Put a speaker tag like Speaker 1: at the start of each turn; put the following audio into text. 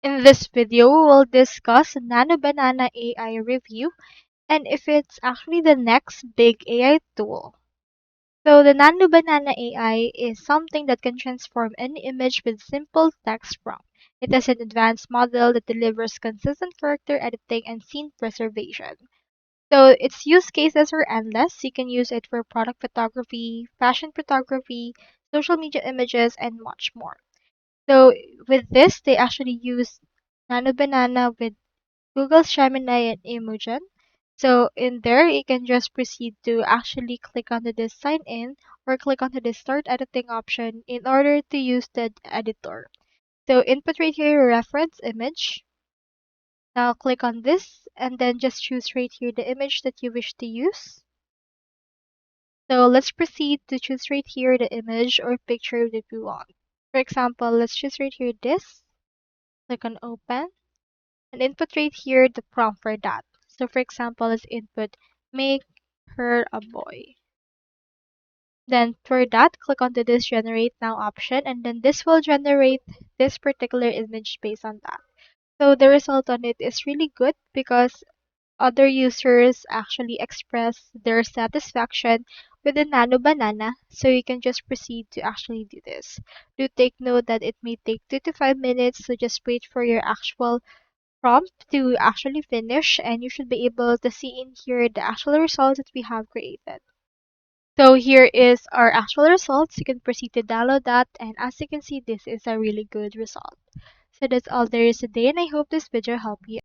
Speaker 1: In this video, we'll discuss Nano Banana AI review and if it's actually the next big AI tool. So the Nano Banana AI is something that can transform any image with simple text prompt. It is an advanced model that delivers consistent character editing and scene preservation. So its use cases are endless. You can use it for product photography, fashion photography, social media images, and much more. So with this, they actually use Nano Banana with Google's Gemini and Imogen. So in there, you can just proceed to actually click onto this sign in or click onto this start editing option in order to use the editor. So input right here your reference image. Now click on this and then just choose right here the image that you wish to use. So let's proceed to choose right here the image or picture that we want. For example, let's choose right here this. Click on open and input right here the prompt for that. So for example, let's input make her a boy. Then for that, click onto this generate now option and then this will generate this particular image based on that. So the result on it is really good because other users actually express their satisfaction with the Nano Banana, so you can just proceed to actually do this. Do take note that it may take 2 to 5 minutes, so just wait for your actual prompt to actually finish and you should be able to see in here the actual results that we have created. So here is our actual results. You can proceed to download that and as you can see this is a really good result. So that's all there is today and I hope this video helped you.